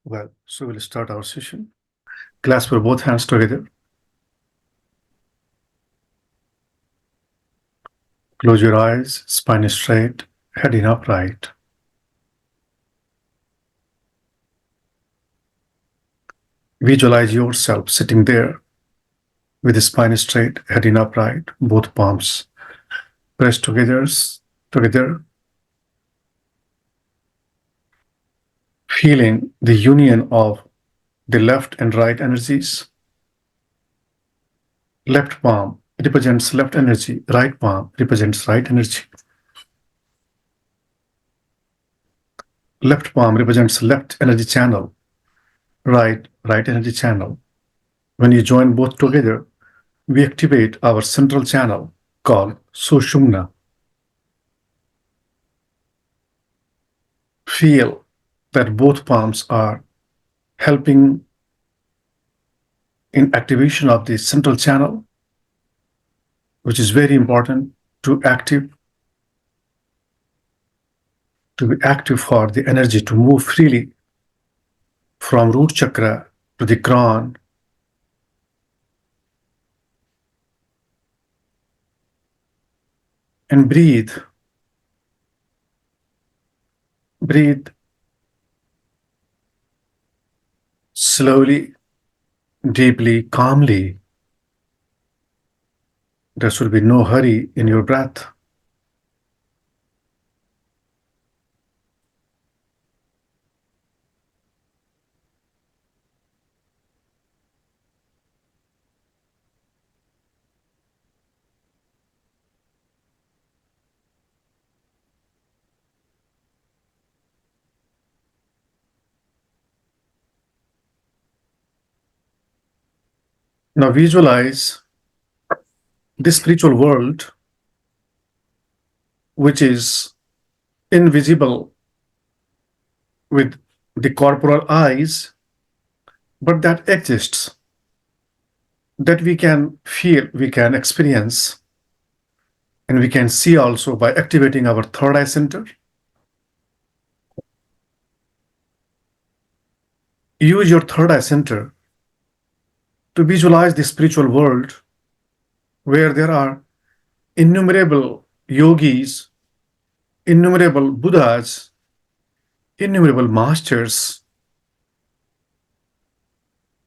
Well, so we'll start our session. Clasp your both hands together. Close your eyes, spine is straight, head in upright. Visualize yourself sitting there with the spine straight, head in upright, both palms pressed together, feeling the union of the left and right energies. Left palm represents left energy, right palm represents right energy. Left palm represents left energy channel, right energy channel. When you join both together, we activate our central channel called Sushumna. Feel that both palms are helping in activation of the central channel, which is very important to be active for the energy to move freely from root chakra to the crown. And breathe. Breathe slowly, deeply, calmly. There should be no hurry in your breath. Now visualize this spiritual world, which is invisible with the corporal eyes, but that exists, that we can feel, we can experience, and we can see also by activating our third eye center. Use your third eye center to visualize the spiritual world where there are innumerable yogis, innumerable Buddhas, innumerable masters,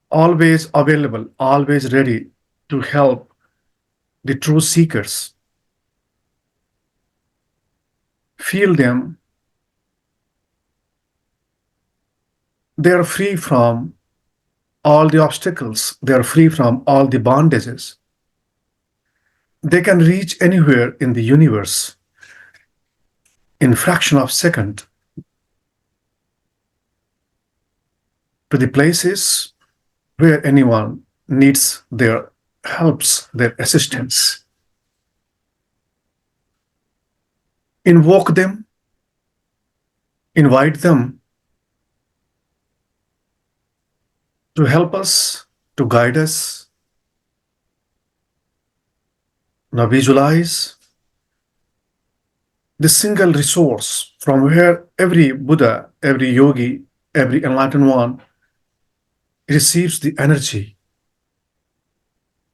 always available, always ready to help the true seekers. Feel them. They are free from all the obstacles. They are free from all the bondages. They can reach anywhere in the universe in fraction of a second to the places where anyone needs their helps, their assistance. Invoke them, invite them to help us, to guide us. Now visualize the single resource from where every Buddha, every yogi, every enlightened one receives the energy,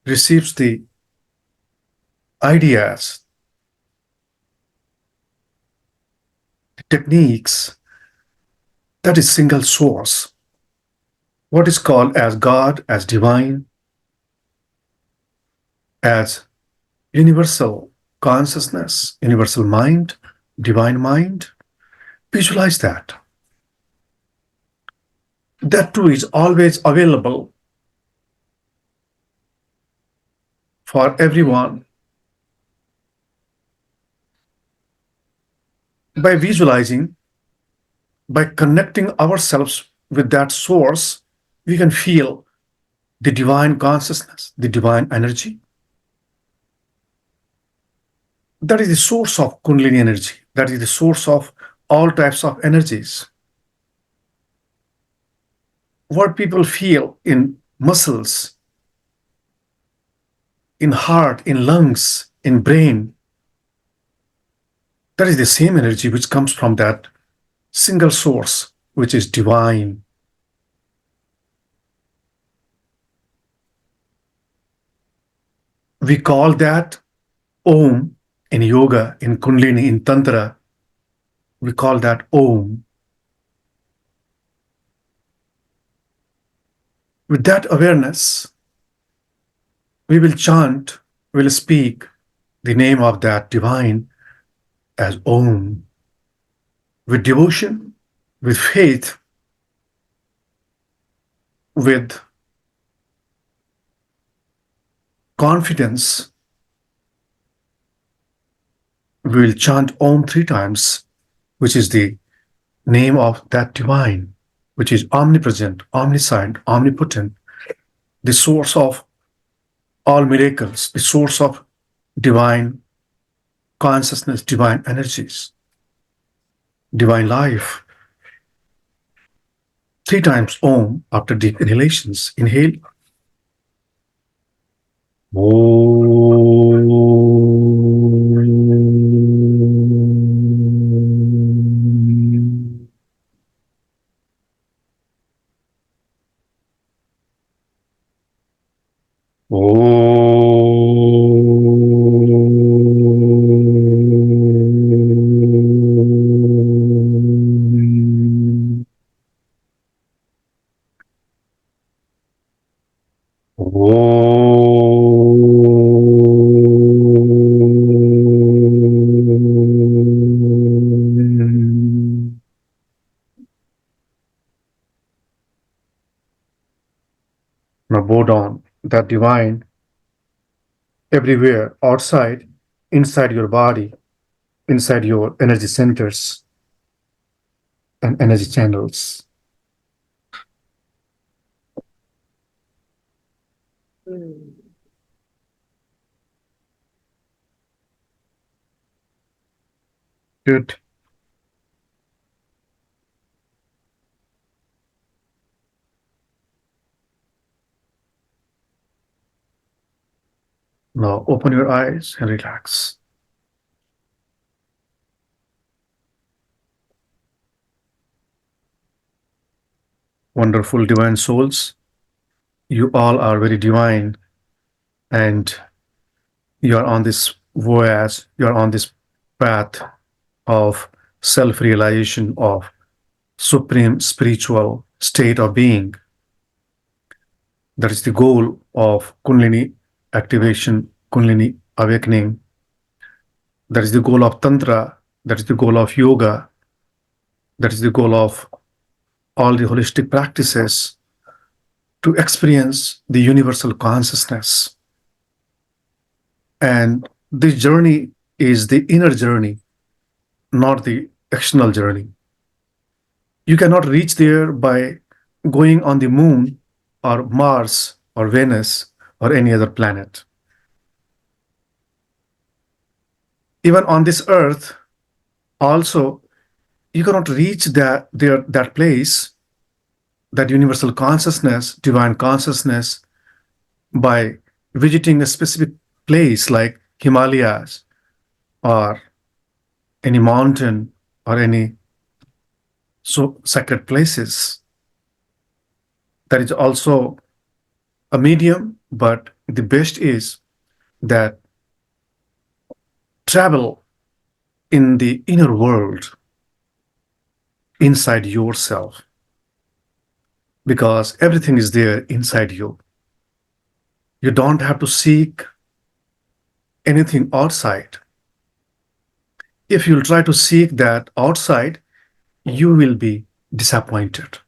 receives the ideas, the techniques. That is single source. What is called as God, as divine, as universal consciousness, universal mind, divine mind. Visualize that. That too is always available for everyone. By visualizing, by connecting ourselves with that source, we can feel the divine consciousness, the divine energy. That is the source of Kundalini energy. That is the source of all types of energies. What people feel in muscles, in heart, in lungs, in brain, that is the same energy which comes from that single source, which is divine, We call that Om in yoga, in Kundalini, in Tantra. We call that Om. With that awareness, we will chant, we will speak the name of that divine as Om. With devotion, with faith, with confidence, we will chant Om 3 times, which is the name of that divine, which is omnipresent, omniscient, omnipotent, the source of all miracles, the source of divine consciousness, divine energies, divine life. 3 times Om after deep inhalations. Inhale. Om. Om. Om. Now bow down that divine everywhere, outside, inside your body, inside your energy centers and energy channels. Good. Now open your eyes and relax. Wonderful divine souls, you all are very divine, and you are on this voyage, you are on this path of self-realization, of supreme spiritual state of being. That is the goal of Kundalini activation, Kundalini awakening. That is the goal of Tantra. That is the goal of yoga. That is the goal of all the holistic practices, to experience the universal consciousness. And this journey is the inner journey, not the external journey. You cannot reach there by going on the moon or Mars or Venus or any other planet. Even on this earth, also, you cannot reach that place, that universal consciousness, divine consciousness, by visiting a specific place like Himalayas or any mountain or any sacred places. That is also a medium, but the best is that travel in the inner world, inside yourself, because everything is there inside you. You don't have to seek anything outside. If you'll try to seek that outside, you will be disappointed.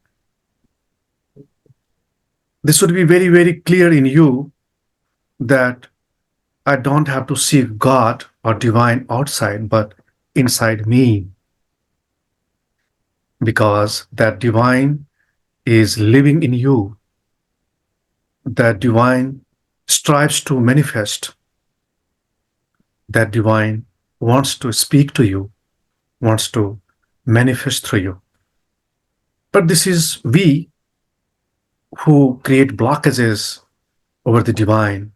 This should be very, very clear in you, that I don't have to seek God or divine outside, but inside me, because that divine is living in you. That divine strives to manifest. That divine wants to speak to you, wants to manifest through you. But this is we who create blockages over the divine.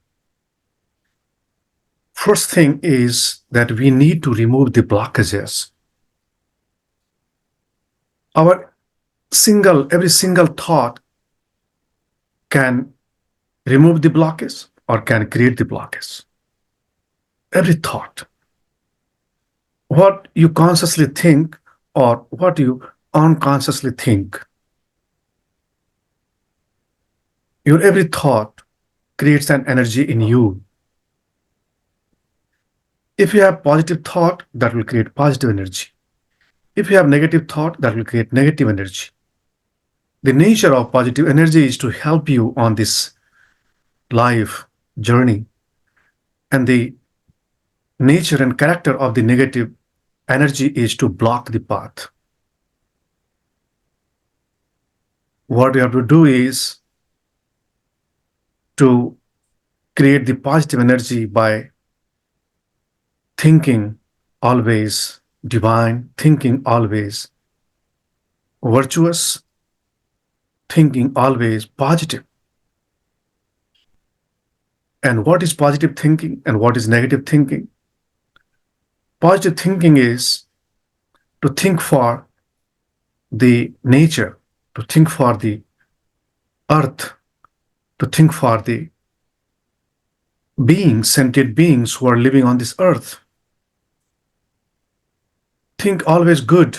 First thing is that we need to remove the blockages. Every single thought can remove the blockage or can create the blockage. every thought, what you consciously think or what you unconsciously think. Your every thought creates an energy in you. If you have positive thought, that will create positive energy. If you have negative thought, that will create negative energy. The nature of positive energy is to help you on this life journey, and the nature and character of the negative energy is to block the path. What you have to do is to create the positive energy by thinking always divine, thinking always virtuous, thinking always positive. And what is positive thinking and what is negative thinking? Positive thinking is to think for the nature, to think for the earth, to think for the beings, sentient beings who are living on this earth. Think always good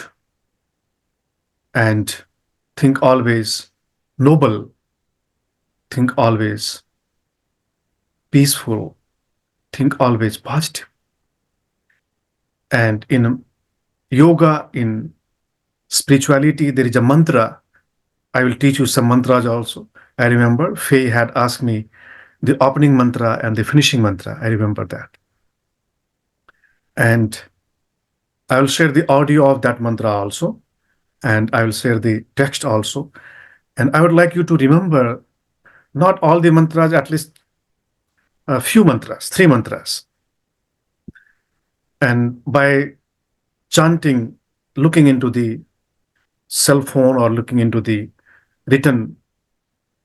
and think always noble, think always peaceful, think always positive. And in yoga, in spirituality, there is a mantra. I will teach you some mantras also. I remember Faye had asked me the opening mantra and the finishing mantra. I remember that. And I will share the audio of that mantra also. And I will share the text also. And I would like you to remember not all the mantras, at least a few mantras, 3 mantras. And by chanting, looking into the cell phone or looking into the written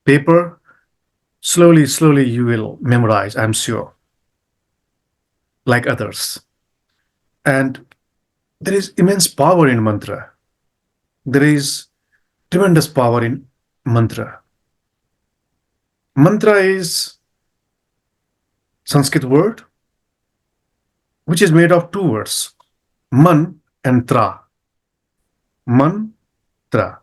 paper, slowly, slowly you will memorize, I'm sure, like others. And there is immense power in mantra. There is tremendous power in mantra. Mantra is Sanskrit word which is made of 2 words, man and tra. Man, tra.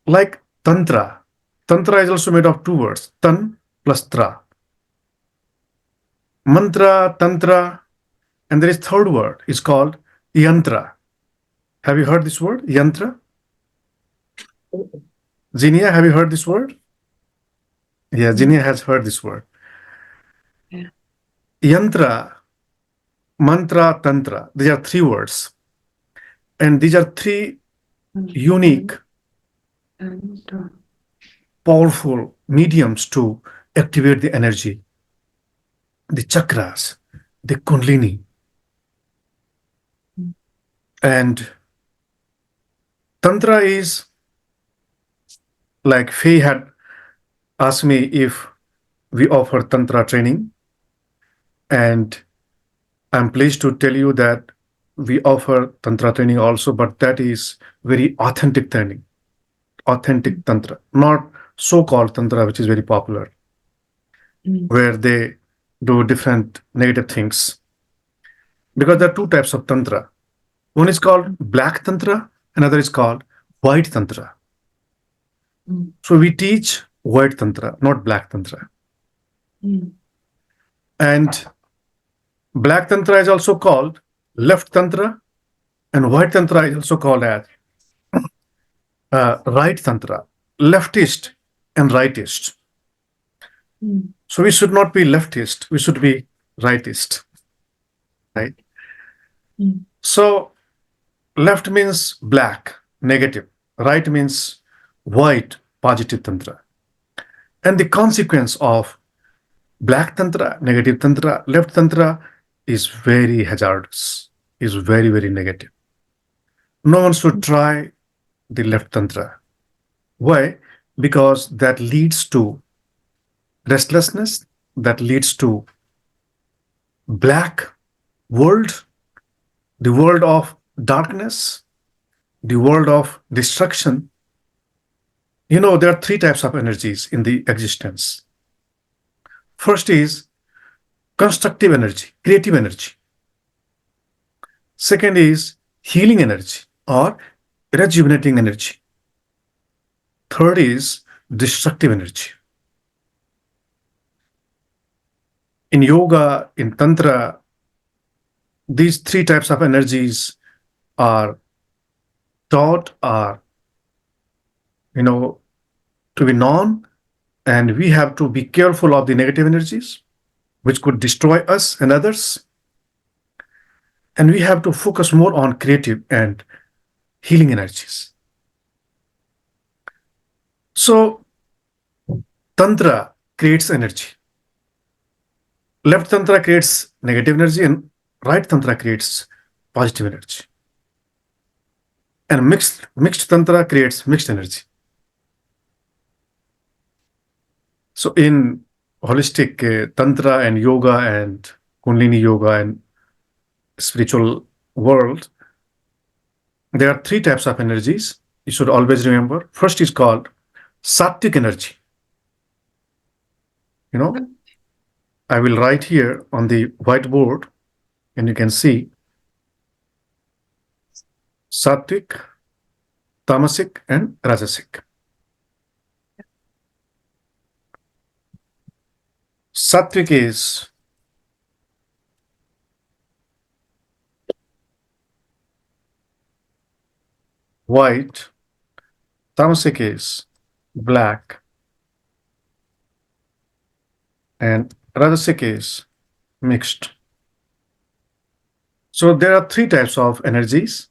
Like tantra. Tantra is also made of 2 words, tan plus tra. Mantra, tantra, and there is 3rd word. It's called yantra. Have you heard this word, yantra? Zinia, have you heard this word? Yeah, Zinia has heard this word. Yeah. Yantra, mantra, tantra. These are 3 words. And these are 3 unique, powerful mediums to activate the energy, the chakras, the Kundalini. And Tantra is, like Faye had asked me if we offer Tantra training. And I'm pleased to tell you that we offer Tantra training also, but that is very authentic training, authentic Tantra, not so-called Tantra, which is very popular, where they do different negative things. Because there are 2 types of Tantra. One is called Black Tantra, another is called White Tantra. So we teach White Tantra, not Black Tantra. And Black Tantra is also called Left Tantra, and White Tantra is also called as Right Tantra, leftist and rightist. So we should not be leftist, we should be rightist, right? So left means black, negative. Right means white, positive Tantra. And the consequence of Black Tantra, negative Tantra, left Tantra is very hazardous, is very, very negative. No one should try the left Tantra. Why? Because that leads to restlessness, that leads to black world, the world of darkness, the world of destruction. You know, there are 3 types of energies in the existence. First is constructive energy, creative energy. Second is healing energy or rejuvenating energy. Third is destructive energy. In yoga, in tantra, these three types of energies are taught, are to be known, and we have to be careful of the negative energies which could destroy us and others, and we have to focus more on creative and healing energies. So tantra creates energy. Left tantra creates negative energy, and right tantra creates positive energy. And mixed tantra creates mixed energy. So in holistic tantra and yoga and Kundalini yoga and spiritual world, there are three types of energies. You should always remember. First is called sattvic energy. I will write here on the whiteboard, and you can see sattvic, tamasic, and rajasic. Sattvic is white, tamasic is black, and rajasic is mixed. So there are three types of energies,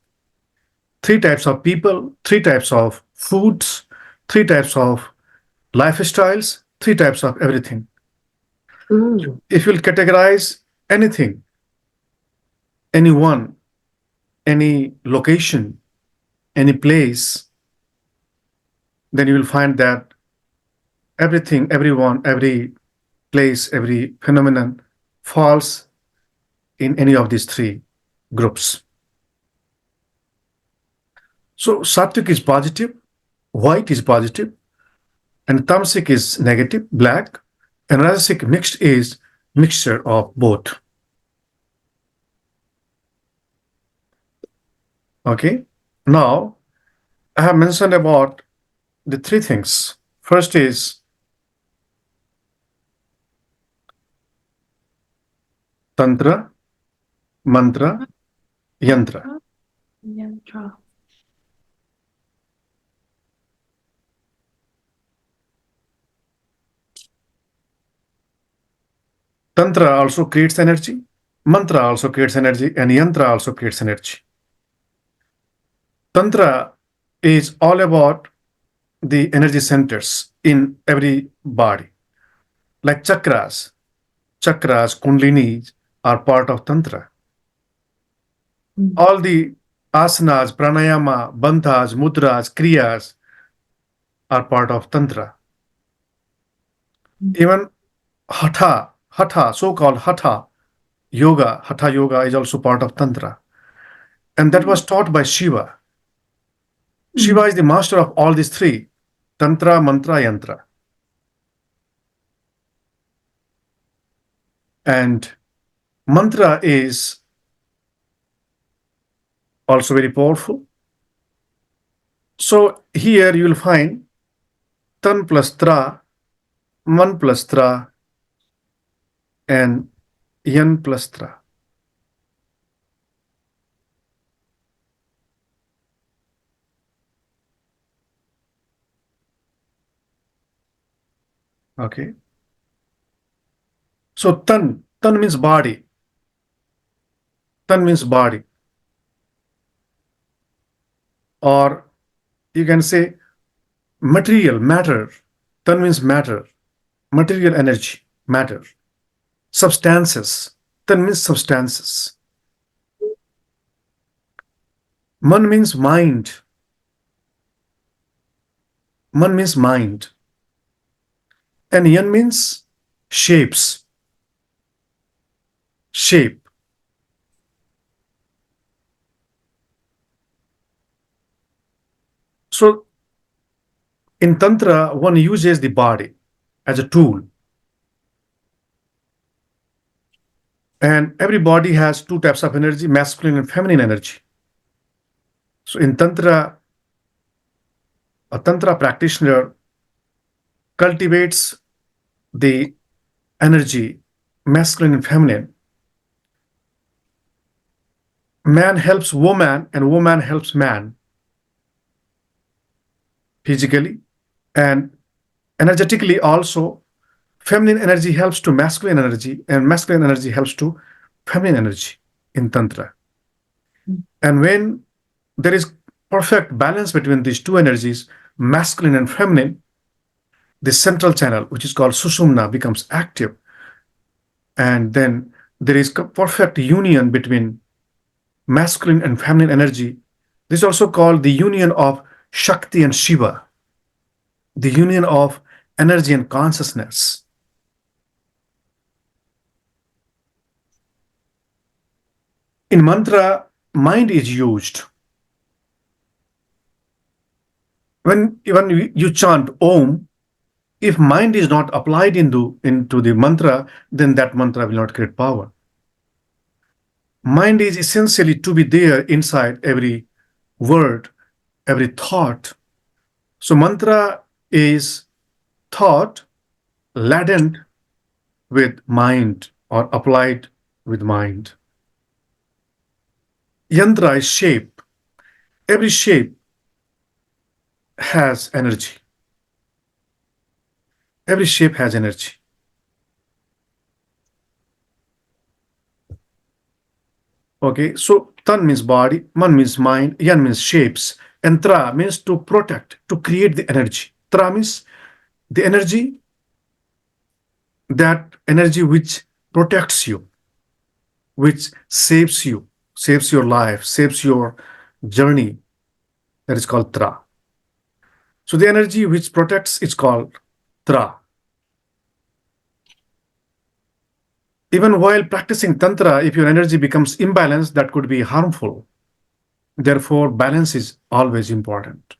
three types of people, three types of foods, three types of lifestyles, three types of everything. If you'll categorize anything, anyone, any location, any place, then you will find that everything, everyone, every place, every phenomenon falls in any of these three groups. So sattvic is positive, white is positive, and tamasic is negative, black, and rajasic mixed is mixture of both. Okay. Now I have mentioned about the three things. First is tantra, mantra, yantra. Yantra. Tantra also creates energy, mantra also creates energy, and yantra also creates energy. Tantra is all about the energy centers in every body, like chakras. Chakras, kundalinis are part of tantra. All the asanas, pranayama, bandhas, mudras, kriyas are part of tantra. Even hatha, so-called hatha yoga is also part of tantra. And that was taught by Shiva. Shiva is the master of all these three: tantra, mantra, yantra. And mantra is also very powerful. So here you will find tan plus tra, man plus tra, and yan plus tra. Okay. So tan means body. Tan means body. Or you can say material, matter. Tan means matter, material energy, matter. Substances. Tan means substances. Man means mind. Man means mind. And yan means shapes. Shape. So in Tantra, one uses the body as a tool. And every body has two types of energy, masculine and feminine energy. So in Tantra, a Tantra practitioner cultivates the energy, masculine and feminine. Man helps woman and woman helps man physically and energetically also. Feminine energy helps to masculine energy and masculine energy helps to feminine energy in Tantra. And when there is perfect balance between these two energies, masculine and feminine, the central channel, which is called Sushumna, becomes active. And then there is perfect union between masculine and feminine energy. This is also called the union of Shakti and Shiva, the union of energy and consciousness. In mantra, mind is used. When you chant Om, if mind is not applied into the mantra, then that mantra will not create power. Mind is essentially to be there inside every word, every thought. So mantra is thought laden with mind or applied with mind. Yantra is shape. Every shape has energy. Every shape has energy. Okay, so tan means body, man means mind, yan means shapes, and tra means to protect, to create the energy. Tra means the energy, that energy which protects you, which saves you, saves your life, saves your journey. That is called tra. So the energy which protects is called tra. Even while practicing tantra, if your energy becomes imbalanced, that could be harmful. Therefore, balance is always important.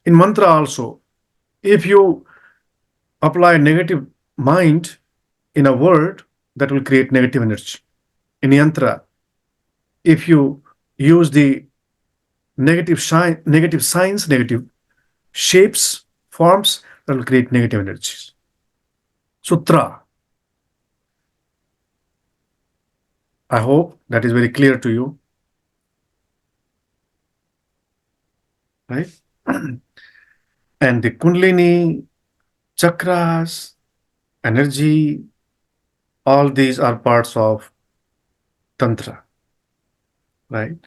In mantra also, if you apply negative mind in a word, that will create negative energy. In yantra, if you use the negative signs, negative shapes, forms, that will create negative energies. Sutra. I hope that is very clear to you. Right? And the Kundalini, Chakras, energy, all these are parts of Tantra. Right?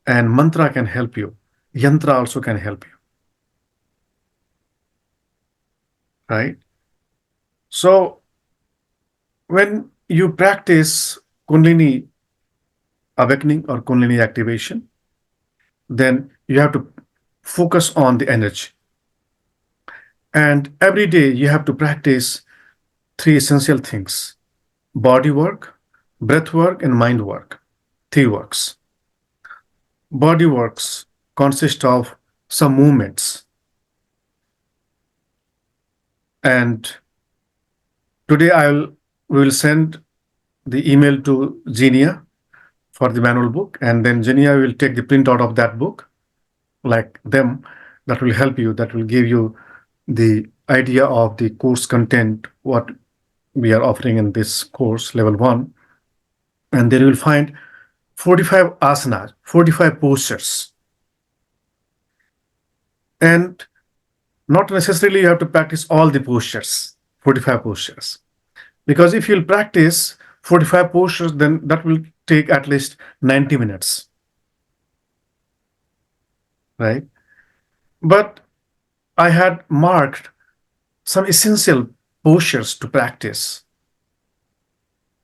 And mantra can help you. Yantra also can help you. Right? So when you practice Kundalini awakening or Kundalini activation, then you have to focus on the energy. And every day you have to practice three essential things: body work, breath work, and mind work. Three works. Body works consist of some movements. And today we will send the email to Genia for the manual book, and then Genia will take the printout of that book, like them, that will help you, that will give you the idea of the course content, what we are offering in this course, level 1. And there you will find 45 asanas, 45 postures. And not necessarily you have to practice all the postures, 45 postures. Because if you'll practice 45 postures, then that will take at least 90 minutes. Right? But I had marked some essential postures to practice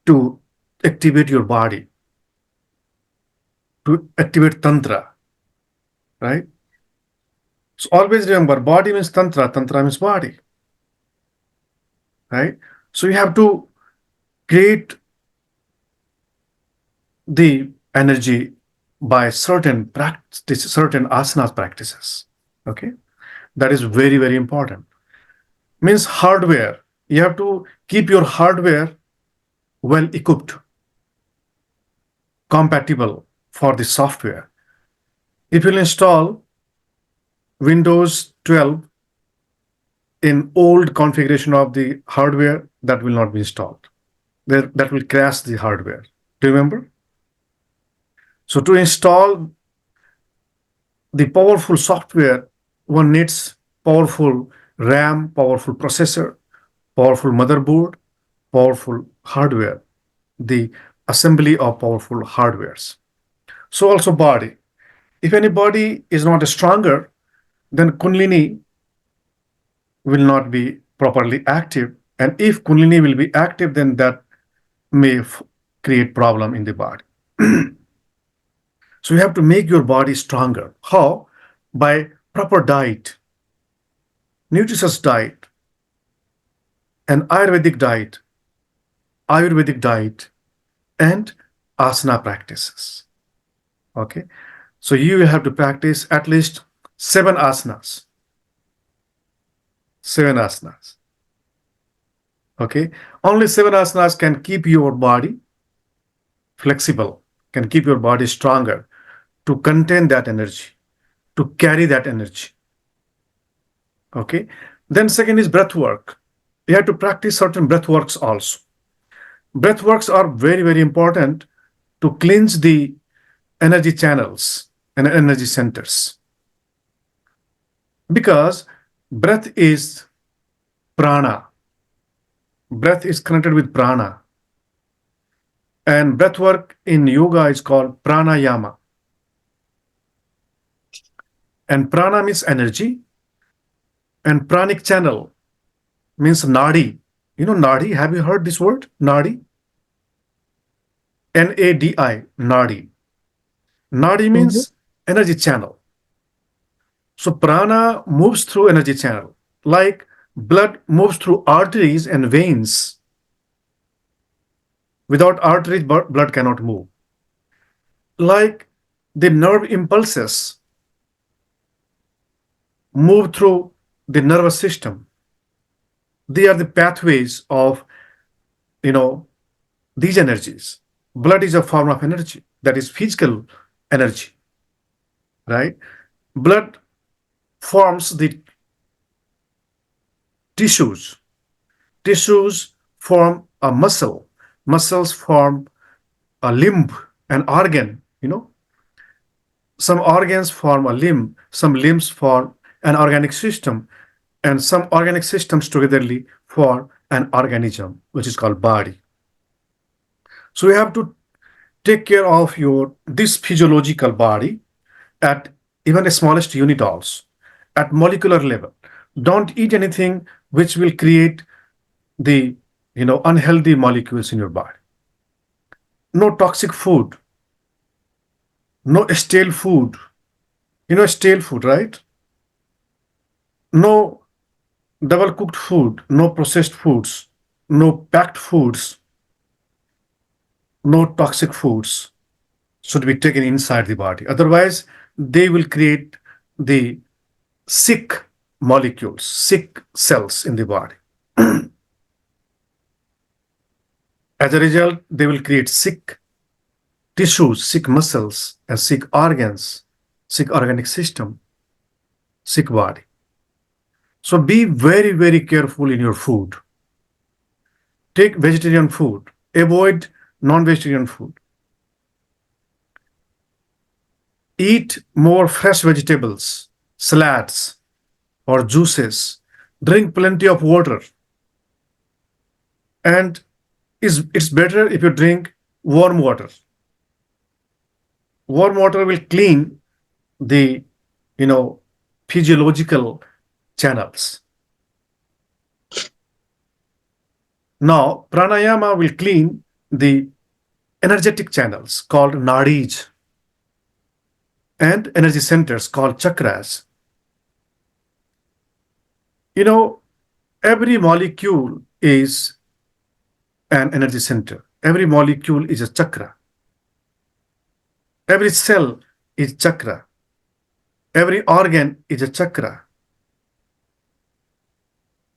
to activate your body, to activate Tantra. Right? So always remember, body means Tantra, Tantra means body. Right? So you have to create the energy by certain practice, certain asanas practices. Okay, that is very, very important. Means hardware. You have to keep your hardware well equipped. compatible for the software. If you'll install Windows 12 in old configuration of the hardware, that will not be installed. That will crash the hardware. Do you remember? So to install the powerful software, one needs powerful RAM, powerful processor, powerful motherboard, powerful hardware, the assembly of powerful hardwares. So also body. If any body is not stronger, then Kundalini will not be properly active. And if Kundalini will be active, then that may create problem in the body. So you have to make your body stronger. How? By proper diet, nutritious diet, and Ayurvedic diet, and asana practices. Okay. So you will have to practice at least 7 asanas. 7 asanas. Okay. Only 7 asanas can keep your body flexible, can keep your body stronger to contain that energy, to carry that energy. Okay. Then second is breath work. You have to practice certain breath works also. Breath works are very, very important to cleanse the energy channels and energy centers. Because breath is prana. Breath is connected with prana. And breath work in yoga is called pranayama. And prana means energy. And pranic channel means nadi. You know nadi? Have you heard this word? Nadi? Nadi. Nadi. Nadi Mhm. means energy channel. So prana moves through energy channel. Like blood moves through arteries and veins. Without arteries, blood cannot move. Like the nerve impulses move through the nervous system. They are the pathways of, you know, these energies. Blood is a form of energy, that is physical energy, right? Blood forms the tissues. Tissues form a muscle. Muscles form a limb, an organ, Some organs form a limb, some limbs form an organic system, and some organic systems togetherly form an organism, which is called body. So you have to take care of this physiological body at even the smallest unit also, at molecular level. Don't eat anything which will create the unhealthy molecules in your body. No toxic food, no stale food. You know stale food, right? No double cooked food, no processed foods, no packed foods, no toxic foods should be taken inside the body. Otherwise, they will create the sick molecules, sick cells in the body. As a result, they will create sick tissues, sick muscles, and sick organs, sick organic system, sick body. So be very, very careful in your food. Take vegetarian food, avoid non-vegetarian food. Eat more fresh vegetables, salads, or juices. Drink plenty of water. And it's better if you drink warm water. Warm water will clean the, you know, physiological channels. Now, pranayama will clean the energetic channels called nadis and energy centers called chakras. You know, every molecule is an energy center. Every molecule is a chakra. Every cell is chakra. Every organ is a chakra.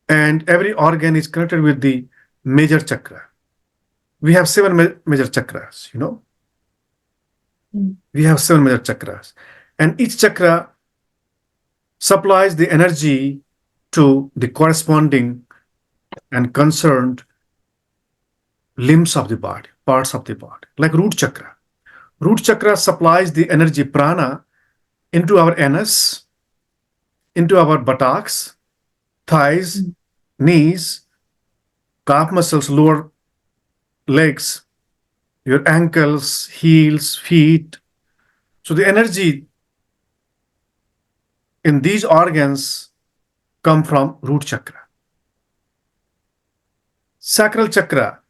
And every organ is connected with the major chakra. We have 7 major chakras, We have 7 major chakras, and each chakra supplies the energy to the corresponding and concerned limbs of the body, parts of the body, like root chakra. Root chakra supplies the energy prana into our anus, into our buttocks, thighs, knees, calf muscles, lower legs, your ankles, heels, feet. So the energy in these organs come from root chakra. Sacral chakra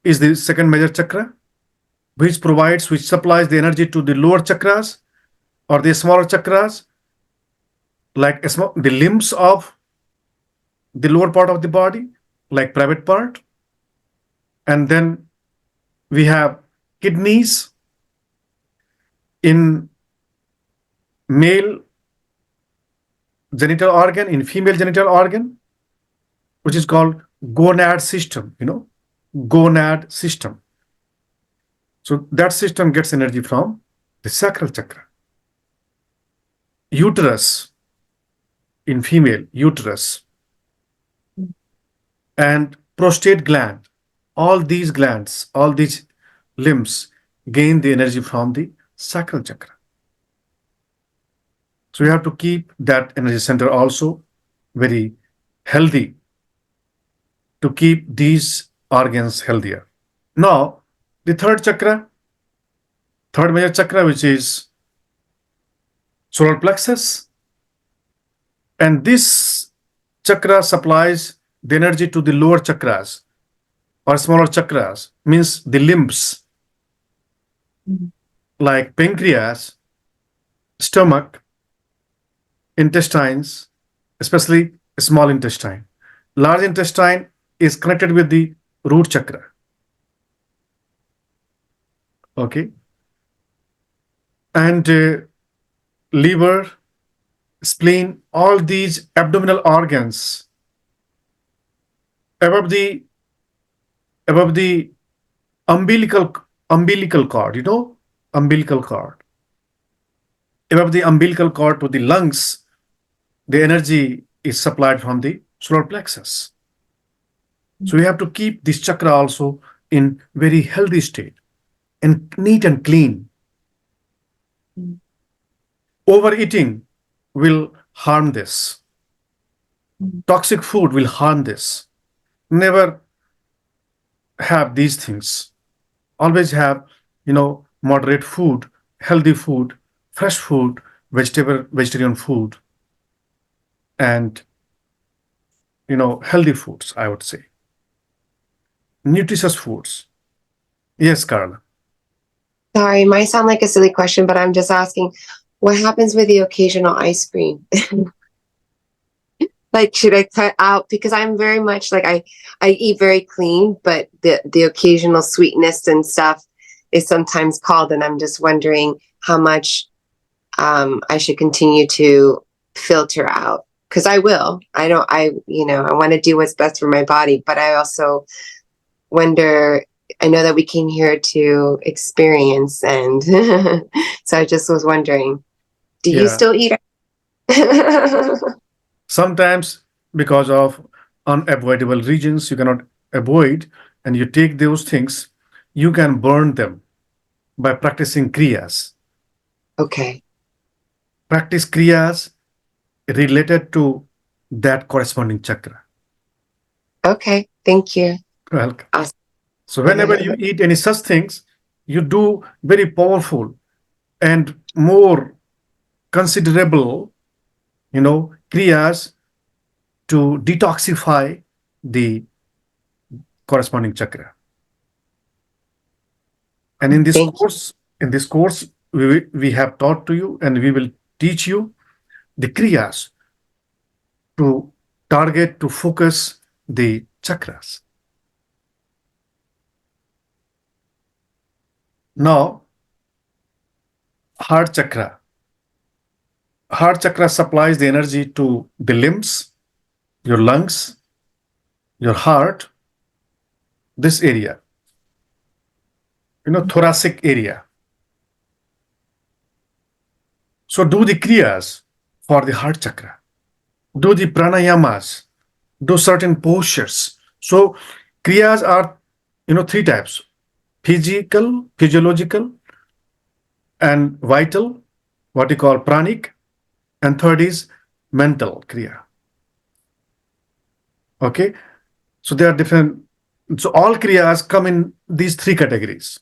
is the second major chakra, which supplies the energy to the lower chakras or the smaller chakras, like the limbs of the lower part of the body, like private part. And then we have kidneys in male genital organ, in female genital organ, which is called gonad system, gonad system. So that system gets energy from the sacral chakra. Uterus in female, uterus, and prostate gland. All these glands, all these limbs gain the energy from the sacral chakra. So you have to keep that energy center also very healthy to keep these organs healthier. Now, the third major chakra, which is solar plexus, and this chakra supplies the energy to the lower chakras or smaller chakras, means the limbs, like pancreas, stomach, intestines, especially small intestine. Large intestine is connected with the root chakra. Okay. And liver, spleen, all these abdominal organs above the umbilical cord, umbilical cord. Above the umbilical cord to the lungs, the energy is supplied from the solar plexus. So we have to keep this chakra also in very healthy state and neat and clean. Overeating will harm this. Toxic food will harm this. Never have these things. Always have, moderate food, healthy food, fresh food, vegetarian food, and, healthy foods, I would say. Nutritious foods. Yes, Carla. Sorry, it might sound like a silly question, but I'm just asking, what happens with the occasional ice cream? Like, should I cut out? Because I'm very much like I eat very clean, but the occasional sweetness and stuff is sometimes called, and I'm just wondering how much I should continue to filter out. Because I will. I don't. I want to do what's best for my body, but I also wonder. I know that we came here to experience, and so I just was wondering, do you Yeah. still eat? Sometimes, because of unavoidable reasons you cannot avoid, and you take those things, you can burn them by practicing kriyas. Okay. Practice kriyas related to that corresponding chakra. Okay. Thank you. Welcome. Awesome. So whenever you eat any such things, you do very powerful and more considerable, kriyas to detoxify the corresponding chakra. And in this Thank course, we have taught to you, and we will teach you the kriyas to target, to focus the chakras. Now, heart chakra. Heart chakra supplies the energy to the limbs, your lungs, your heart, this area, thoracic area. So do the kriyas for the heart chakra. Do the pranayamas. Do certain postures. So kriyas are, three types: physical, physiological, and vital, what you call pranic, and third is mental kriya. Okay, so they are different. So all kriyas come in these three categories.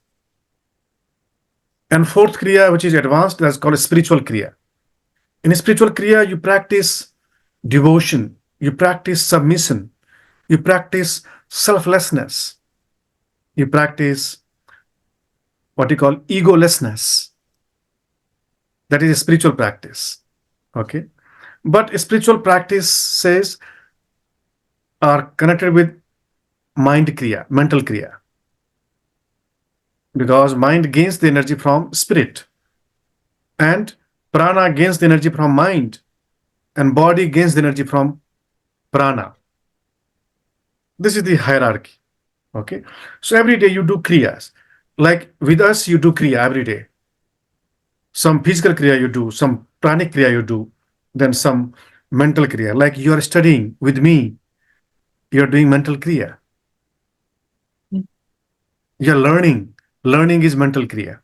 And fourth kriya, which is advanced, that's called a spiritual kriya. In a spiritual kriya, you practice devotion, you practice submission, you practice selflessness, you practice what you call egolessness. That is a spiritual practice. Okay, but a spiritual practice says are connected with mind kriya, mental kriya, because mind gains the energy from spirit, and prana gains the energy from mind, and body gains the energy from prana. This is the hierarchy. Okay, so every day you do kriyas. Like with us, you do kriya every day. Some physical kriya you do, some pranic kriya you do, then some mental kriya. Like you are studying with me, you are doing mental kriya. You are learning. Learning is mental kriya.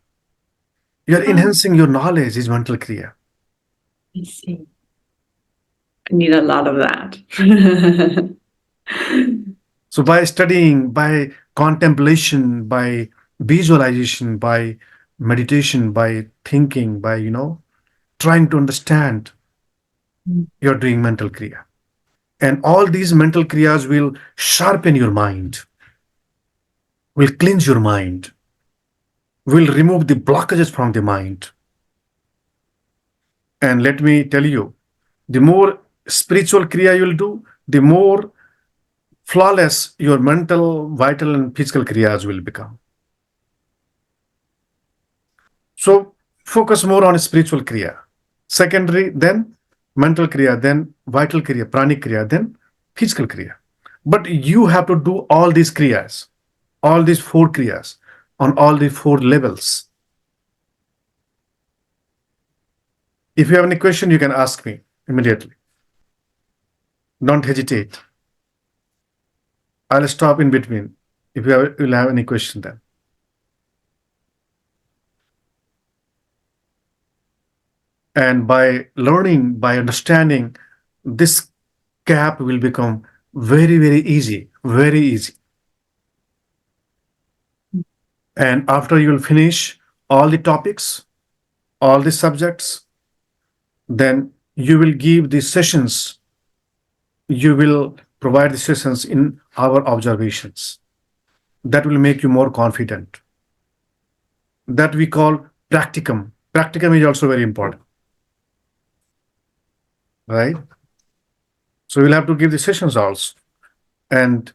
You are enhancing your knowledge is mental kriya. I see. I need a lot of that. So by studying, by contemplation, by visualization, by meditation, by thinking, by trying to understand, you're doing mental kriya. And all these mental kriyas will sharpen your mind, will cleanse your mind, will remove the blockages from the mind. And let me tell you, the more spiritual kriya you'll do, the more flawless your mental, vital, and physical kriyas will become. So focus more on spiritual kriya. Secondary, then mental kriya, then vital kriya, pranic kriya, then physical kriya. But you have to do all these kriyas, all these four kriyas on all the four levels. If you have any question, you can ask me immediately. Don't hesitate. I'll stop in between if you'll have any question then. And by learning, by understanding, this KAP will become very, very easy, very easy. And after you will finish all the topics, all the subjects, then you will give the sessions, you will provide the sessions in our observations. That will make you more confident. That we call practicum. Practicum is also very important, right? So you'll have to give the sessions also. And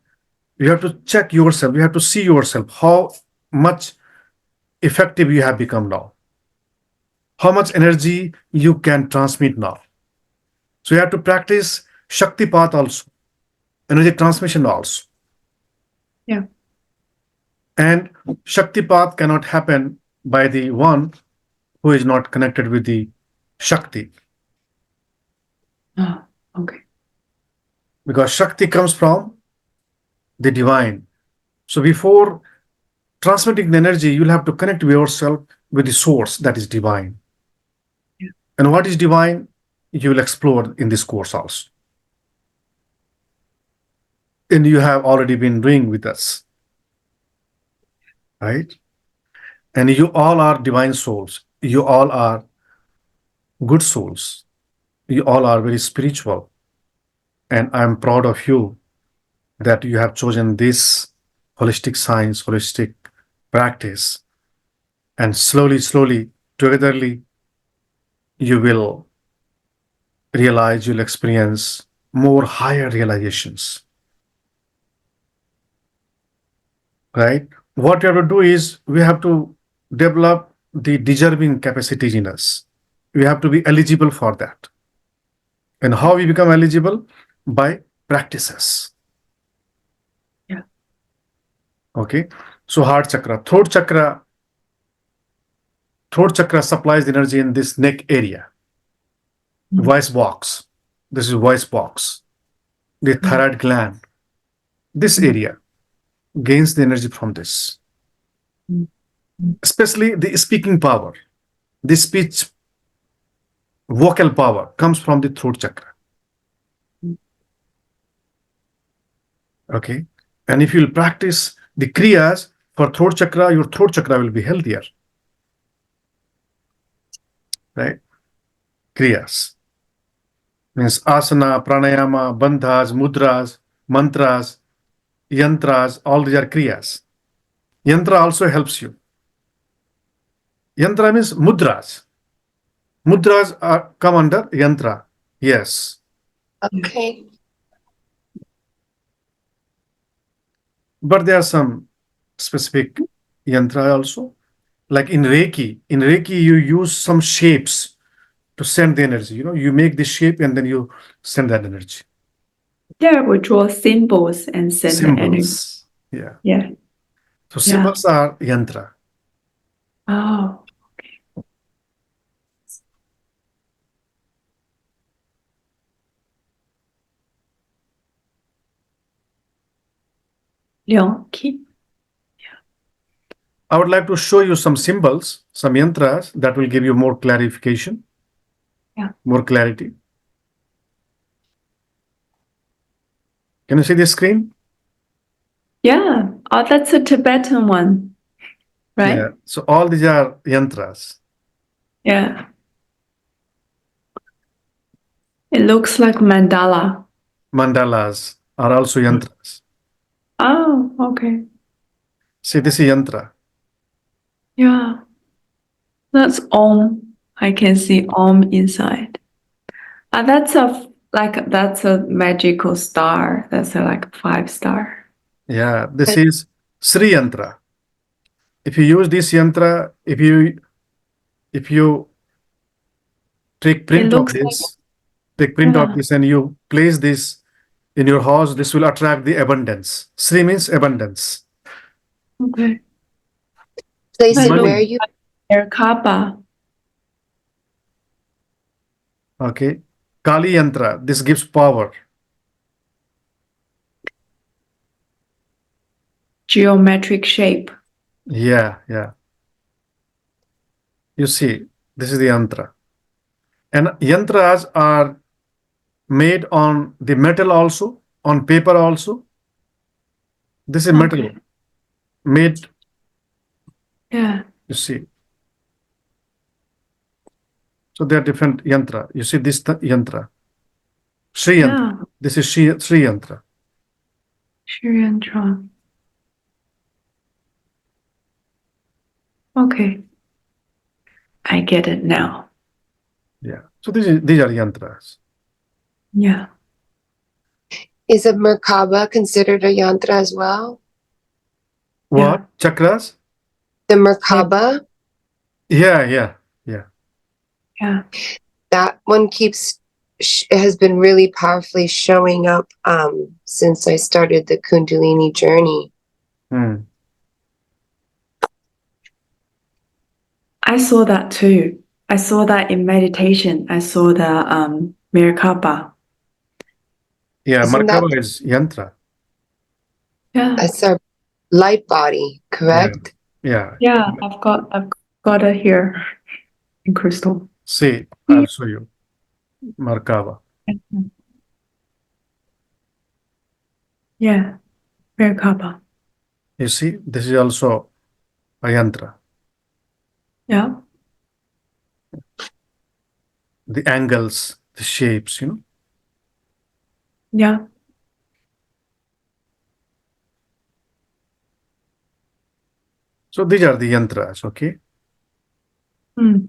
you have to check yourself, you have to see yourself, how much effective you have become now, how much energy you can transmit now. So you have to practice Shakti path also, energy transmission also. Yeah. And Shakti path cannot happen by the one who is not connected with the Shakti. Oh, okay. Because Shakti comes from the divine. So before transmitting the energy, you'll have to connect yourself with the source that is divine. Yeah. And what is divine, you will explore in this course also. And you have already been doing with us, right? And you all are divine souls. You all are good souls. You all are very spiritual. And I'm proud of you that you have chosen this holistic science, holistic practice. And slowly, slowly, togetherly, you will realize, you'll experience more higher realizations. Right? What you have to do is we have to develop the deserving capacities in us. We have to be eligible for that. And how we become eligible? By practices. Yeah. Okay. So heart chakra, throat chakra supplies the energy in this neck area. voice box. This is voice box. The thyroid gland. This area gains the energy from this. Especially the speaking power. The speech vocal power comes from the throat chakra. Okay. And if you'll practice the kriyas for throat chakra, your throat chakra will be healthier. Right? Kriyas means asana, pranayama, bandhas, mudras, mantras, yantras, all these are kriyas. Yantra also helps you. Yantra means mudras. Mudras come under yantra. Yes. Okay. But there are some specific yantra also. Like in Reiki, you use some shapes to send the energy. You make this shape and then you send that energy. Yeah, we draw symbols and send the energy. Symbols. Yeah. Yeah. So symbols are yantra. Oh, okay. 了解。 I would like to show you some symbols, some yantras that will give you more clarification. Yeah. More clarity. Can you see the screen? Yeah. Oh, that's a Tibetan one, right? Yeah. So all these are yantras. Yeah. It looks like mandala. Mandalas are also yantras. Oh, okay. See, this is yantra. Yeah. That's Om. I can see Om inside. That's a magical star. That's like 5-star. Yeah, this is Sri yantra. If you use this yantra, if you take print of looks like- this, take print of Yeah. this and you place this in your house, this will attract the abundance. Sri means abundance. Okay. Place it Money. where you Merkaba. Okay. Kali yantra, this gives power. Geometric shape. Yeah. You see, this is the yantra. And yantras are made on the metal also, on paper also. This is metal Okay. made, Yeah. you see. So they are different yantra. You see this yantra. Sri yantra. Yeah. This is Sri yantra. Shriyantra. Okay. I get it now. Yeah. So these are yantras. Yeah. is a Merkaba considered a yantra as well? What? Chakras? The Merkaba, Yeah. Yeah. that one has been really powerfully showing up since I started the Kundalini journey. Hmm. I saw that too. I saw that in meditation. I saw the Merkaba. Yeah, Isn't Merkaba that- is yantra. Yeah. That's our light body, correct? Yeah. Yeah. I've got it here in crystal. See, I'll show you. Merkaba. Yeah. Merkaba. You see, this is also a yantra. Yeah. The angles, the shapes, Yeah. So these are the yantras, okay? Mm.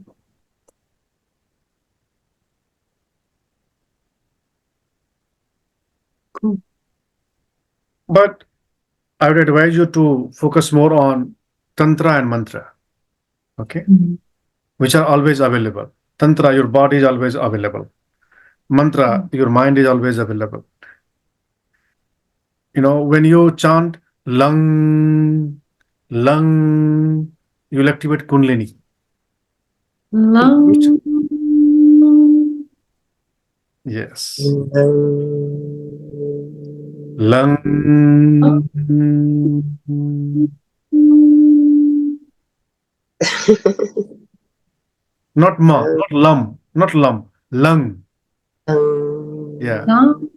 Cool. But I would advise you to focus more on tantra and mantra, okay? Mm. Which are always available. Tantra, your body is always available. Mantra, your mind is always available. When you chant lung, you'll activate Kundalini. Lung. Yes. Lung. Lung. Not ma, not lum, not lum. Lung. Yeah. Lung.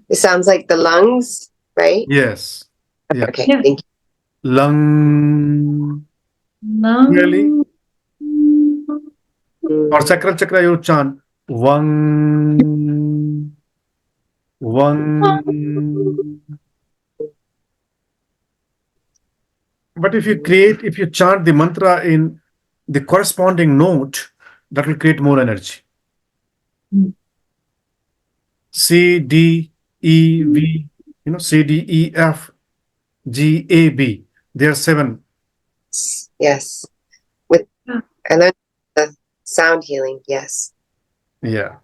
It sounds like the lungs, right? Yes. Yeah. Okay, Yeah. thank you. Lung. Clearly. Lung. Or chakra chakra you chant Wang. Wang. But if you chant the mantra in the corresponding note, that will create more energy. C, D, E, V, C, D, E, F, G, A, B. There are 7. Yes. With Yeah. I learned the sound healing. Yes. Yeah.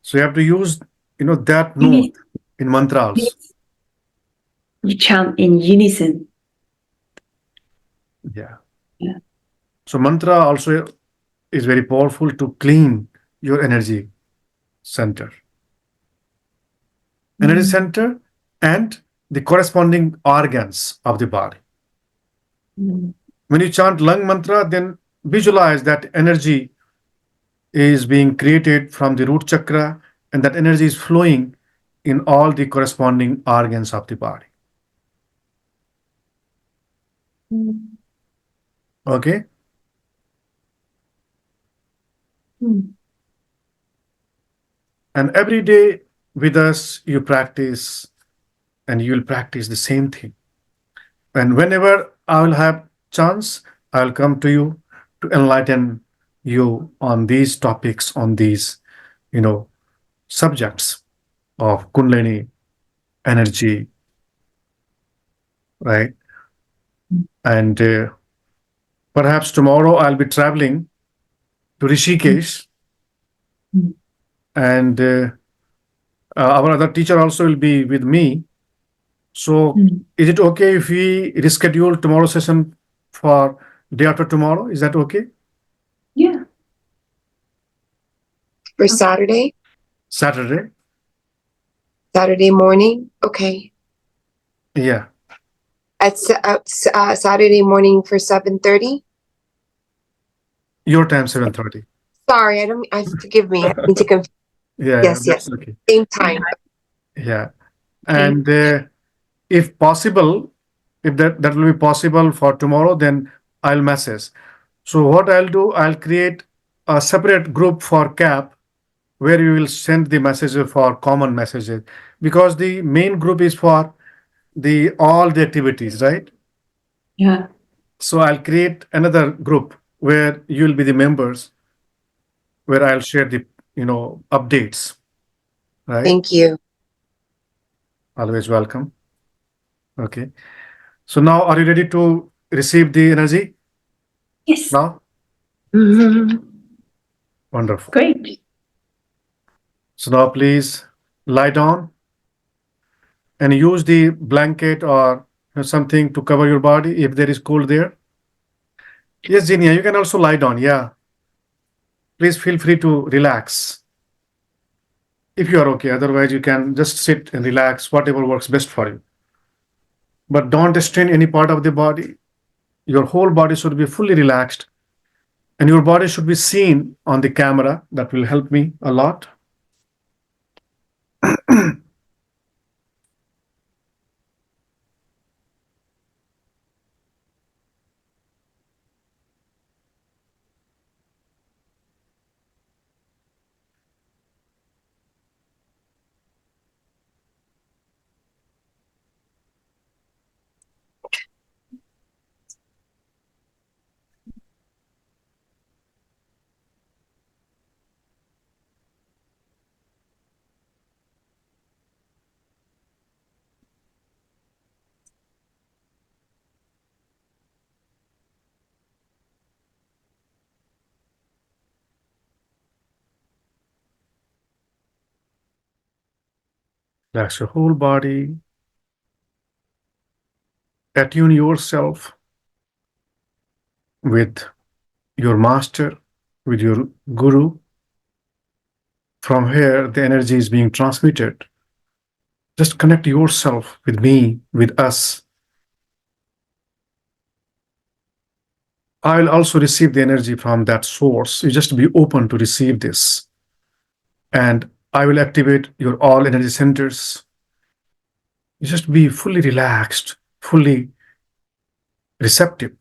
So you have to use, that note in mantras. You chant in unison. Yeah. Yeah. So mantra also is very powerful to clean your energy center. Energy center and the corresponding organs of the body. When you chant lung mantra, then visualize that energy is being created from the root chakra and that energy is flowing in all the corresponding organs of the body. Okay? And every day with us, you practice and you will practice the same thing. And whenever I will have chance, I'll come to you to enlighten you on these topics, on these, subjects of Kundalini energy, right? And perhaps tomorrow I'll be traveling to Rishikesh, and our other teacher also will be with me. So, is it okay if we reschedule tomorrow's session for day after tomorrow? Is that okay? Yeah. For Saturday Saturday? morning. Okay. Yeah. At Saturday morning for 7:30. Your time 7:30. Sorry, I don't. I forgive me. I need to confuse. Yeah, Yes, that's yes. okay. Same time. Yeah. And if possible, if that will be possible for tomorrow, then I'll message. So what I'll do, I'll create a separate group for CAP where you will send the messages for common messages, because the main group is for the all the activities, right? Yeah. So I'll create another group where you'll be the members, where I'll share the updates, right? Thank you. Always welcome. Okay. So now are you ready to receive the energy Yes. now? Mhm. Wonderful. Great. So now please lie down and use the blanket or something to cover your body if there is cold there. Yes, Zinia, you can also lie down. Yeah. Please feel free to relax if you are okay. Otherwise, you can just sit and relax, whatever works best for you. But don't strain any part of the body. Your whole body should be fully relaxed, and your body should be seen on the camera. That will help me a lot. Relax your whole body. Attune yourself with your master, with your guru, from here the energy is being transmitted. Just connect yourself with me, with us. I'll also receive the energy from that source. You just be open to receive this. And I will activate your all energy centers. You just be fully relaxed, fully receptive.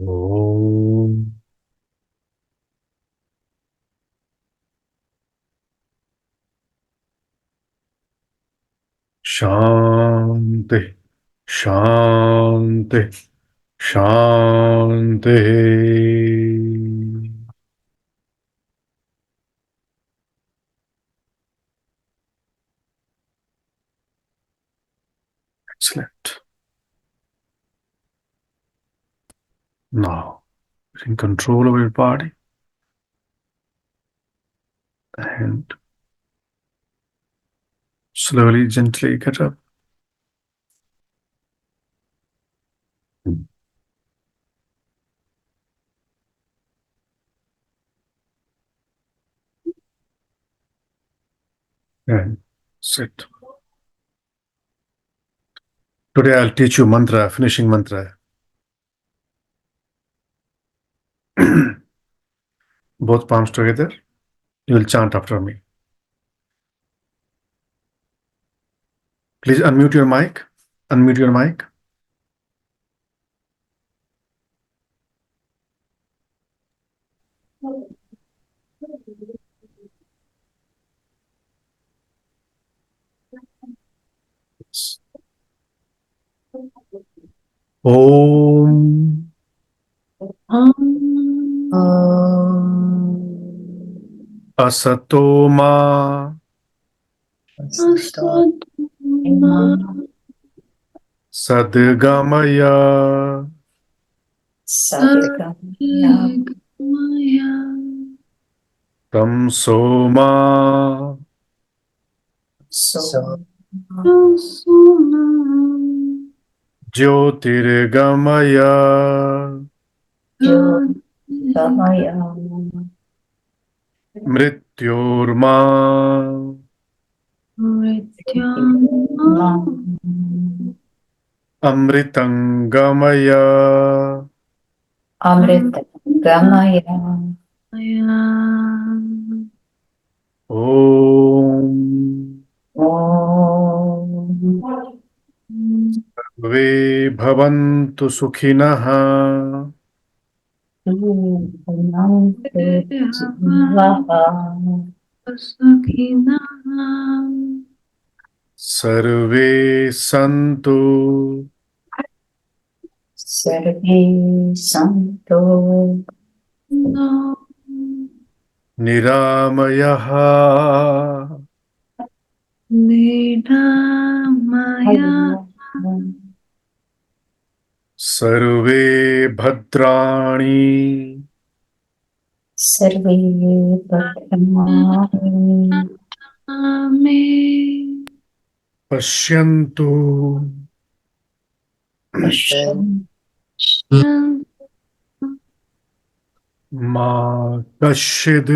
Om. Shanti, Shanti, Shanti. Excellent. Now, in control of your body and slowly, gently get up. And sit. Today I'll teach you mantra, finishing mantra. Both palms together. You will chant after me. Please unmute your mic. Unmute your mic. Om Asatoma Sadgamaya Tamsoma Jyotirgamaya Mrityorma Amritangamaya Om Ve Bhavantu Sukhinah Sarve Santu Niramayah Sarve Bhadrani Pashyantu Ma Kashid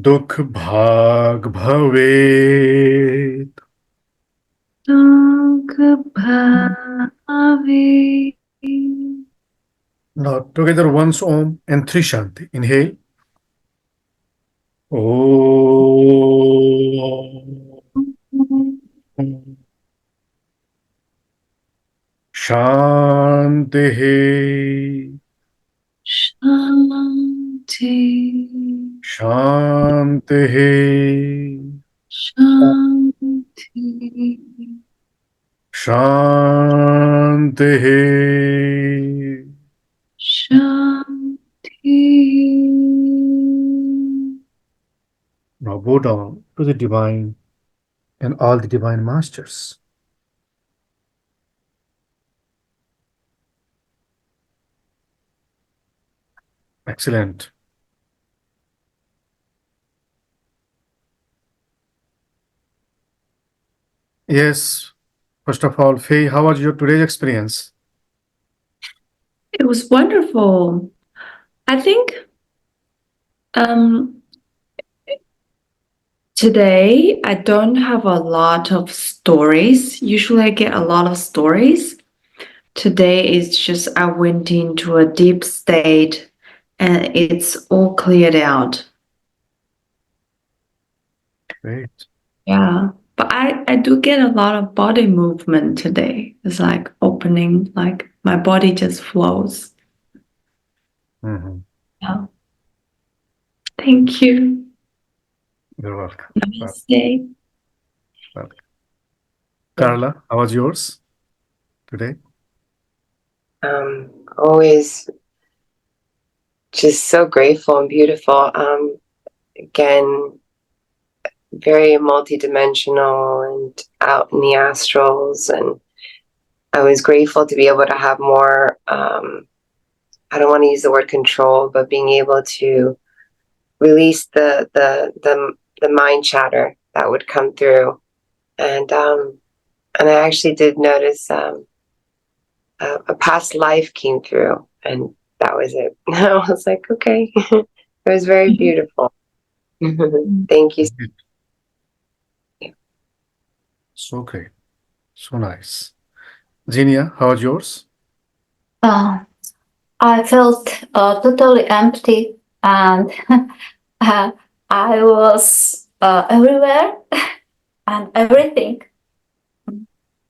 Dukh Bhag Bhavet. Now together once Om and three Shanti. Inhale. Om Shanti Shanti Shanti. Now bow down to the divine and all the divine masters. Excellent. Yes. First of all, Faye, how was your today's experience? It was wonderful. I think today I don't have a lot of stories. Usually I get a lot of stories. Today is just I went into a deep state and it's all cleared out. Great. Yeah. But I do get a lot of body movement today. It's like opening, like my body just flows. Mhm. Yeah. Thank you. You're welcome. Namaste. Welcome. Carla, how was yours today? Always just so grateful and beautiful. Again, very multidimensional and out in the astrals, and I was grateful to be able to have more. I don't want to use the word control, but being able to release the mind chatter that would come through, and I actually did notice a past life came through, and that was it. I was like, okay, it was very beautiful. Thank you. So great. So nice. Xenia, how was yours? I felt totally empty, and I was everywhere and everything.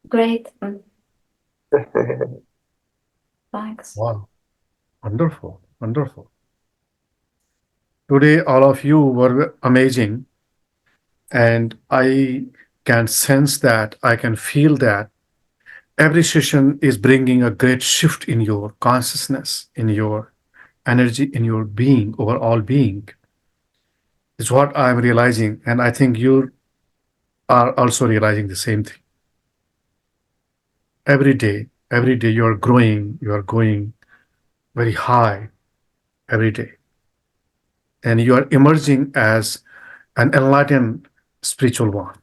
Great. Thanks. Wow. Wonderful. Wonderful. Today, all of you were amazing. And I can sense that, I can feel that every session is bringing a great shift in your consciousness, in your energy, in your being, overall being. It's what I'm realizing. And I think you are also realizing the same thing. Every day you are going very high every day. And you are emerging as an enlightened spiritual one.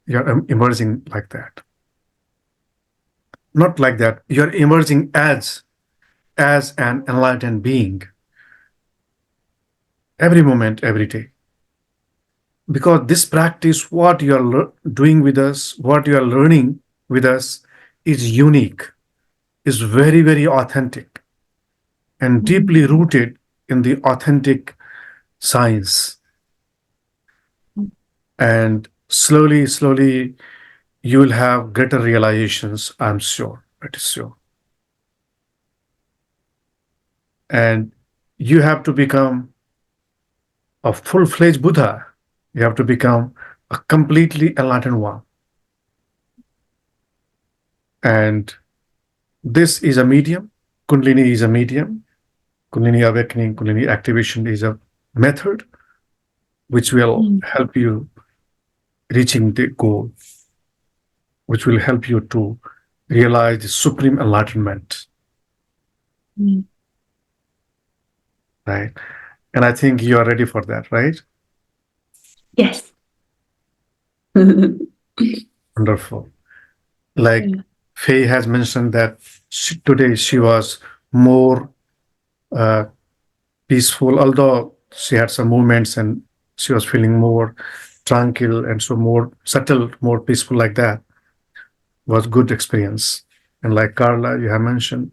You're emerging like that. Not like that. You're emerging as an enlightened being every moment, every day. Because this practice, what you are doing with us, what you are learning with us, is unique, is very, very authentic, and deeply rooted in the authentic science. And slowly, slowly, you will have greater realizations, I'm sure. It is sure. And you have to become a full-fledged Buddha. You have to become a completely enlightened one. And this is a medium. Kundalini is a medium. Kundalini awakening, Kundalini activation is a method which will help you reaching the goal, which will help you to realize the supreme enlightenment. Right? And I think you are ready for that, right? Yes. Wonderful. Like Faye has mentioned that today she was more peaceful, although she had some movements and she was feeling more tranquil and so more settled, more peaceful like that. Was good experience. And like Carla, you have mentioned,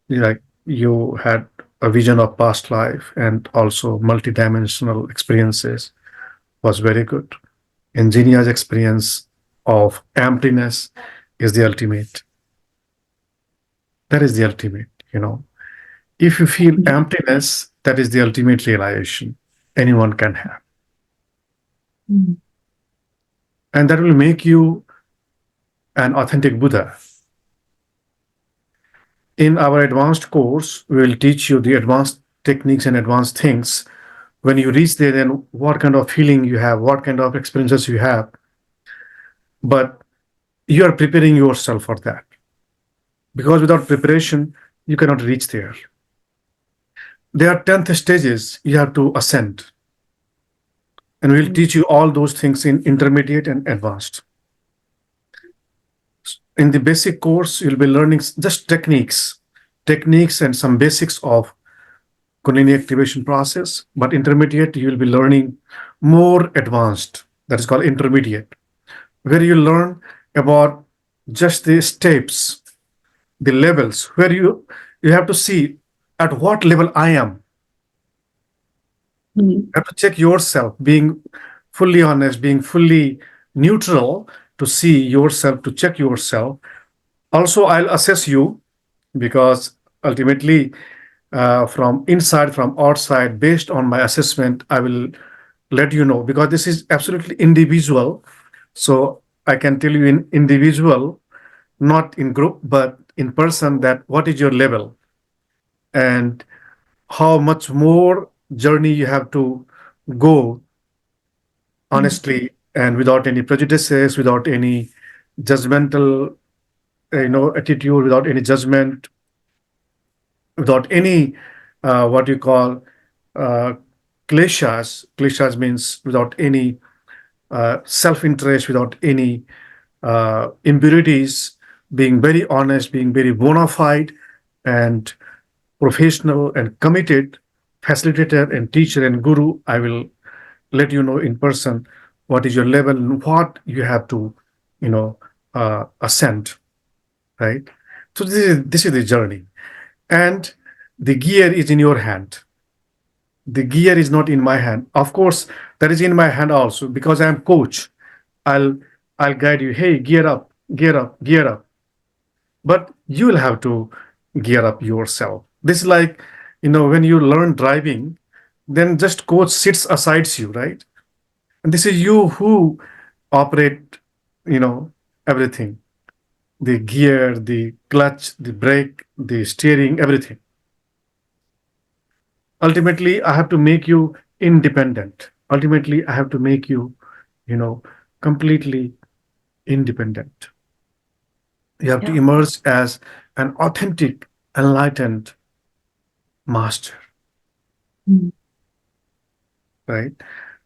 like you had a vision of past life and also multidimensional experiences was very good. And Genia's experience of emptiness is the ultimate. That is the ultimate, you know. If you feel emptiness, that is the ultimate realization anyone can have. And that will make you an authentic Buddha. In our advanced course, we will teach you the advanced techniques and advanced things. When you reach there, then what kind of feeling you have, what kind of experiences you have. But you are preparing yourself for that. Because without preparation, you cannot reach there. There are 10th stages you have to ascend. And we'll teach you all those things in intermediate and advanced. In the basic course, you'll be learning just techniques and some basics of Kundalini activation process. But intermediate, you will be learning more advanced. That is called intermediate, where you learn about just the steps, the levels, where you have to see at what level I am. You have to check yourself, being fully honest, being fully neutral to see yourself, to check yourself. Also, I'll assess you, because ultimately, from inside, from outside, based on my assessment, I will let you know, because this is absolutely individual. So I can tell you in individual, not in group, but in person, that what is your level and how much more journey you have to go, honestly, and without any prejudices, without any judgmental, attitude, without any judgment, without any what you call uh, kleshas. Kleshas means without any self-interest, without any impurities, being very honest, being very bona fide and professional and committed facilitator and teacher and guru. I will let you know in person what is your level and what you have to, ascend, right? So this is the journey, and the gear is in your hand. The gear is not in my hand. Of course, that is in my hand also, because I am coach. I'll I'll guide you. Hey, gear up, gear up, gear up. But you will have to gear up yourself. This is like, when you learn driving, then just coach sits aside you, right? And this is you who operate, everything. The gear, the clutch, the brake, the steering, everything. Ultimately, I have to make you independent. Ultimately, I have to make you, completely independent. You have to Yeah. emerge as an authentic, enlightened master, Mm. right?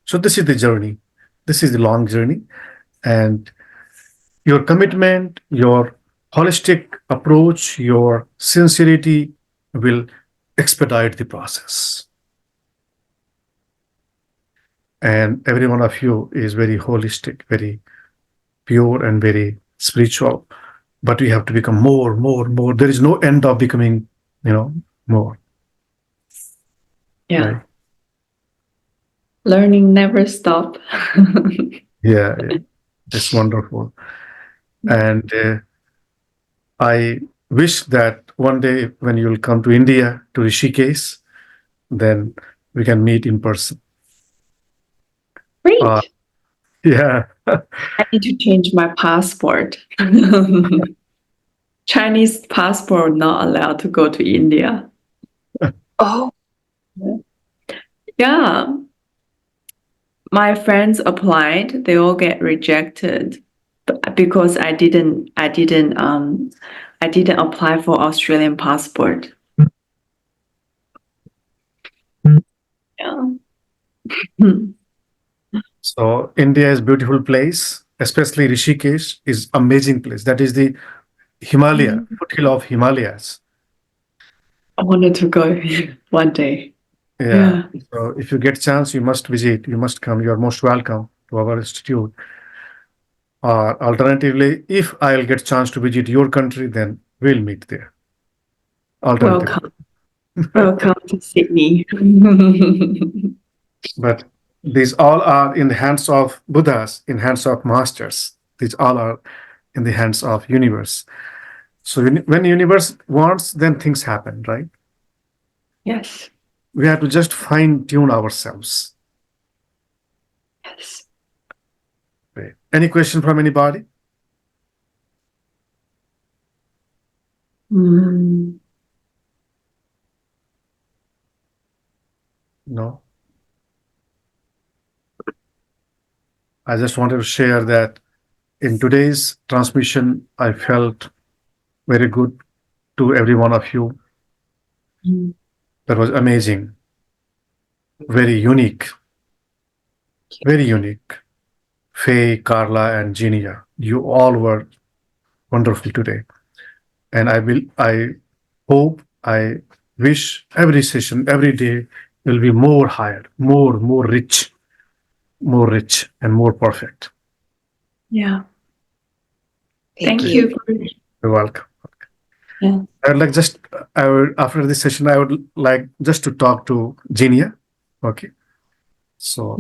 So this is the journey. This is the long journey, and your commitment, your holistic approach, your sincerity will expedite the process. And every one of you is very holistic, very pure, and very spiritual. But we have to become more, more, more. There is no end of becoming, more. Yeah. Right? Learning never stop. Yeah, yeah. It's wonderful. And I wish that one day when you'll come to India, to Rishikesh, then we can meet in person. Uh, Great. yeah. I need to change my passport. Chinese passport not allowed to go to India. Oh, Yeah. My friends applied, they all get rejected because I didn't apply for Australian passport. Yeah. So India is beautiful place, especially Rishikesh is amazing place. That is the Himalaya, foothill of Himalayas. I wanted to go one day. Yeah. So if you get chance, you must visit. You must come. You are most welcome to our institute. Or alternatively, if I'll get chance to visit your country, then we'll meet there. Alternatively. Welcome. Welcome to Sydney. But these all are in the hands of Buddhas, in hands of masters. These all are in the hands of universe. So when universe wants, then things happen, right? Yes. We have to just fine tune ourselves. Yes. Right. Any question from anybody? Mm. No. I just wanted to share that in today's transmission, I felt very good to every one of you. Mm. That was amazing, very unique, very unique. Faye, Carla, and Genia, you all were wonderful today. And I hope, I wish every session, every day will be more higher, more rich, and more perfect. Yeah. thank Thank you. you. You're welcome. Yeah. I would like just, I would, after this session, I would like just to talk to Genia. Okay. So